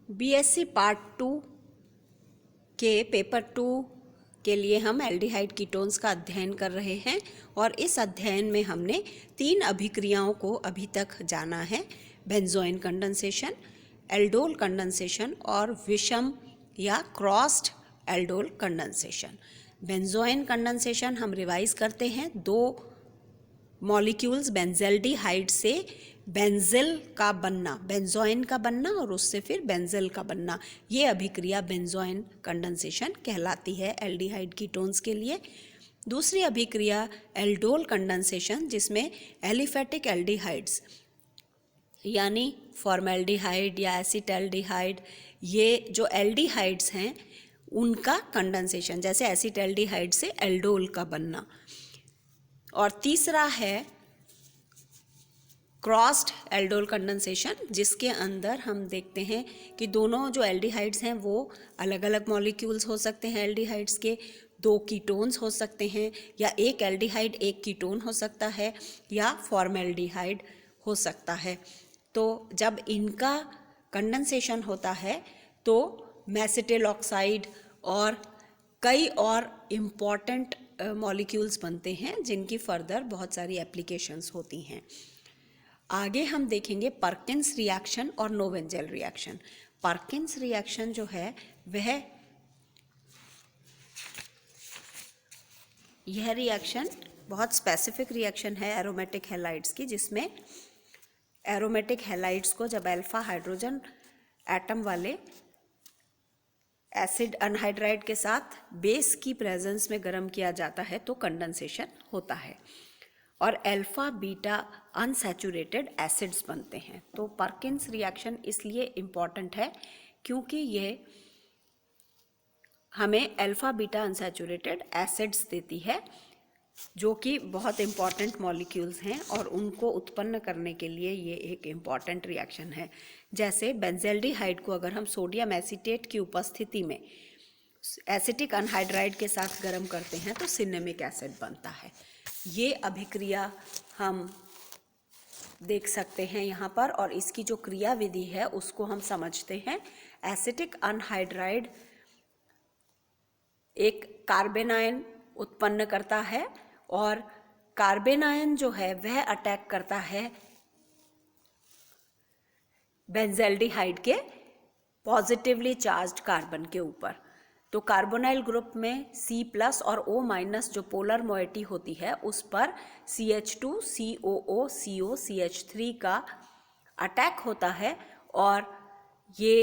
BSc part 2 के paper 2 के लिए हम एल्डिहाइड कीटोन्स का अध्ययन कर रहे हैं और इस अध्ययन में हमने 3 अभिक्रियाओं को अभी तक जाना है। बेंजोइन कंडेंसेशन, एल्डोल कंडेंसेशन और विषम या crossed aldol condensation. Benzoin condensation हम रिवाइज करते हैं। 2 मॉलिक्यूल्स बेंजेल्डिहाइड से बेंजिल का बनना, बेंजोइन का बनना और उससे फिर बेंजिल का बनना, ये अभिक्रिया बेंजोइन कंडेंसेशन कहलाती है एल्डिहाइड कीटोन्स के लिए। दूसरी अभिक्रिया एल्डोल कंडेंसेशन, जिसमें एलिफेटिक एल्डिहाइड्स यानी फॉर्मेल्डिहाइड या एसिटल्डिहाइड, ये जो एल्डिहाइड्स हैं उनका कंडेंसेशन, जैसे एसिटल्डिहाइड से एल्डोल का बनना। और तीसरा है क्रॉस्ड एल्डोल कंडेंसेशन, जिसके अंदर हम देखते हैं कि दोनों जो एल्डिहाइड्स हैं वो अलग अलग मॉलिक्यूल्स हो सकते हैं एल्डिहाइड्स के, 2 कीटोन्स हो सकते हैं, या एक एल्डिहाइड एक कीटोन हो सकता है, या फॉर्मेल्डिहाइड हो सकता है। तो जब इनका कंडेंसेशन होता है तो मेसिटिल ऑक्साइड और कई और इम्पॉर्टेंट मॉलिक्यूल्स बनते हैं जिनकी फर्दर बहुत सारी एप्लीकेशंस होती हैं। आगे हम देखेंगे पर्किंस रिएक्शन और नोवेंजेल रिएक्शन। पर्किंस रिएक्शन जो है वह यह रिएक्शन बहुत स्पेसिफिक रिएक्शन है एरोमेटिक हैलाइड्स की, जिसमें एरोमेटिक हैलाइड्स को जब अल्फा हाइड्रोजन एटम वाले एसिड अनहाइड्राइड के साथ बेस की प्रेजेंस में गर्म किया जाता है तो कंडेंसेशन होता है और अल्फा बीटा अनसैचुरेटेड एसिड्स बनते हैं। तो पर्किंस रिएक्शन इसलिए इम्पॉर्टेंट है क्योंकि ये हमें अल्फा बीटा अनसैचुरेटेड एसिड्स देती है, जो कि बहुत इम्पॉर्टेंट मॉलिक्यूल्स हैं और उनको उत्पन्न करने के लिए ये एक इम्पॉर्टेंट रिएक्शन है। जैसे बेंजेल्डिहाइड को अगर हम सोडियम एसीटेट की उपस्थिति में एसिटिक अनहाइड्राइड के साथ गर्म करते हैं तो सिनेमिक एसिड बनता है। ये अभिक्रिया हम देख सकते हैं यहाँ पर, और इसकी जो क्रिया विधि है उसको हम समझते हैं। एसिटिक अनहाइड्राइड एक कार्बेनायन उत्पन्न करता है और कार्बेनायन जो है वह अटैक करता है बेंजेल्डिहाइड के पॉजिटिवली चार्ज्ड कार्बन के ऊपर। तो कार्बोनाइल ग्रुप में C+ और O- जो पोलर मोइटी होती है उस पर CH2, COO, CO, CH3 का अटैक होता है और ये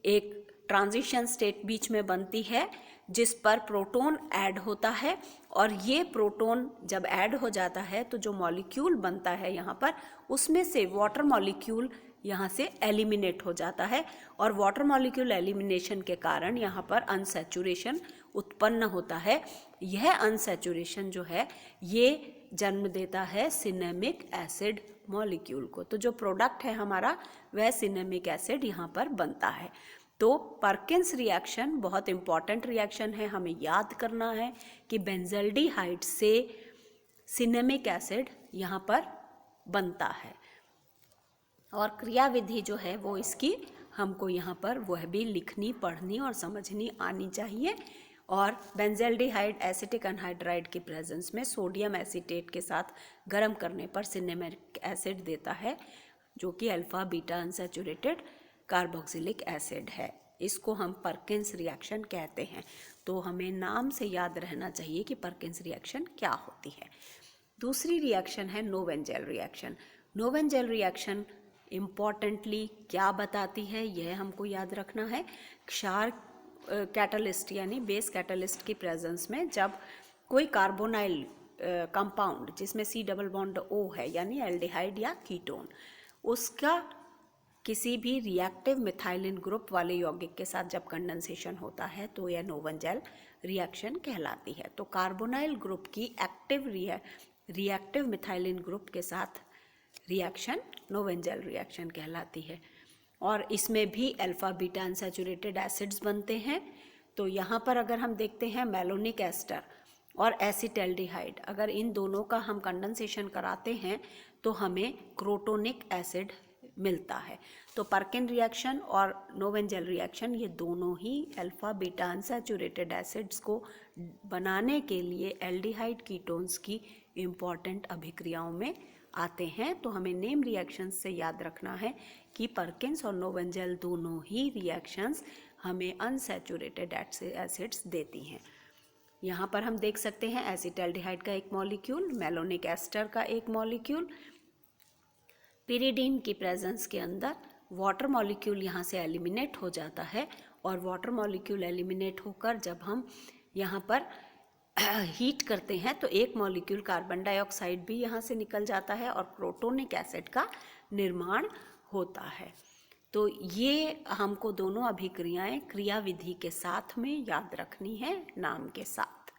एक ट्रांजिशन स्टेट बीच में बनती है जिस पर प्रोटॉन ऐड होता है, और ये प्रोटॉन जब ऐड हो जाता है तो जो मॉलिक्यूल बनता है यहाँ पर उसमें से वाटर मॉलिक्यूल यहाँ से एलिमिनेट हो जाता है, और वाटर मॉलिक्यूल एलिमिनेशन के कारण यहाँ पर अनसैचुरेशन उत्पन्न होता है। यह अनसैचुरेशन जो है ये जन्म देता है सिनेमिक एसिड मॉलिक्यूल को। तो जो प्रोडक्ट है हमारा वह सिनेमिक एसिड यहाँ पर बनता है। तो पर्किंस रिएक्शन बहुत इंपॉर्टेंट रिएक्शन है, हमें याद करना है कि बेंजेल्डिहाइड से सिनेमिक एसिड यहाँ पर बनता है, और क्रिया विधि जो है वो इसकी हमको यहाँ पर वह भी लिखनी, पढ़नी और समझनी आनी चाहिए। और बेंजेल्डिहाइड एसिटिक अनहाइड्राइड की प्रेजेंस में सोडियम एसीटेट के साथ गर्म करने पर सिनेमिक एसिड देता है, जो कि alpha beta unsaturated carboxylic acid है। इसको हम पर्किंस रिएक्शन कहते हैं। तो हमें नाम से याद रहना चाहिए कि पर्किंस रिएक्शन क्या होती है। दूसरी रिएक्शन है नोवेंजेल रिएक्शन। नोवेंजेल रिएक्शन इम्पॉर्टेंटली क्या बताती है यह हमको याद रखना है। क्षार कैटलिस्ट यानी बेस कैटलिस्ट की प्रेजेंस में जब कोई कार्बोनाइल कंपाउंड जिसमें C+O है यानी एल्डिहाइड या कीटोन, उसका किसी भी रिएक्टिव मिथाइलिन ग्रुप वाले यौगिक के साथ जब कंडेंसेशन होता है तो यह नोवेंजेल रिएक्शन कहलाती है। तो कार्बोनाइल ग्रुप की एक्टिव रिएक्टिव मिथाइलिन ग्रुप के साथ रिएक्शन नोवेंजेल रिएक्शन कहलाती है, और इसमें भी अल्फा बीटा अनसैचुरेटेड एसिड्स बनते हैं। तो यहाँ पर अगर हम देखते हैं मेलोनिक एस्टर और एसिटल्डिहाइड, अगर इन दोनों का हम कंडेंसेशन कराते हैं तो हमें क्रोटोनिक एसिड मिलता है। तो पर्किन रिएक्शन और नोवेंजल रिएक्शन ये दोनों ही अल्फा बीटा अनसैचुरेटेड एसिड्स को बनाने के लिए एल्डिहाइड कीटोन्स की इम्पॉर्टेंट अभिक्रियाओं में आते हैं। तो हमें नेम रिएक्शंस से याद रखना है कि पर्किन्स और नोवेंजल दोनों ही रिएक्शंस हमें अनसैचुरेटेड एसिड्स देती हैं। यहाँ पर हम देख सकते हैं एसिटाल्डिहाइड का एक मॉलिक्यूल, मेलोनिक एस्टर का एक मॉलिक्यूल, पिरिडीन की प्रेजेंस के अंदर वाटर मॉलिक्यूल यहाँ से एलिमिनेट हो जाता है और वाटर मॉलिक्यूल एलिमिनेट होकर जब हम यहाँ पर हीट करते हैं तो एक मॉलिक्यूल कार्बन डाइऑक्साइड भी यहाँ से निकल जाता है और प्रोटोनिक एसिड का निर्माण होता है। तो ये हमको दोनों अभिक्रियाएं क्रियाविधि के साथ में याद रखनी है नाम के साथ।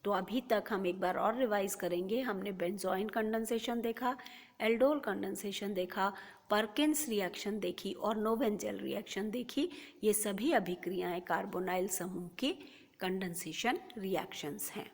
तो अभी तक हम एक बार और रिवाइज करेंगे। हमने बेंजोइन कंडेंसेशन देखा, एल्डोल कंडेंसेशन देखा, पर्किन्स रिएक्शन देखी और नोवेंजल रिएक्शन देखी। ये सभी अभिक्रियाएं कार्बोनाइल समूह की कंडेंसेशन रिएक्शंस हैं।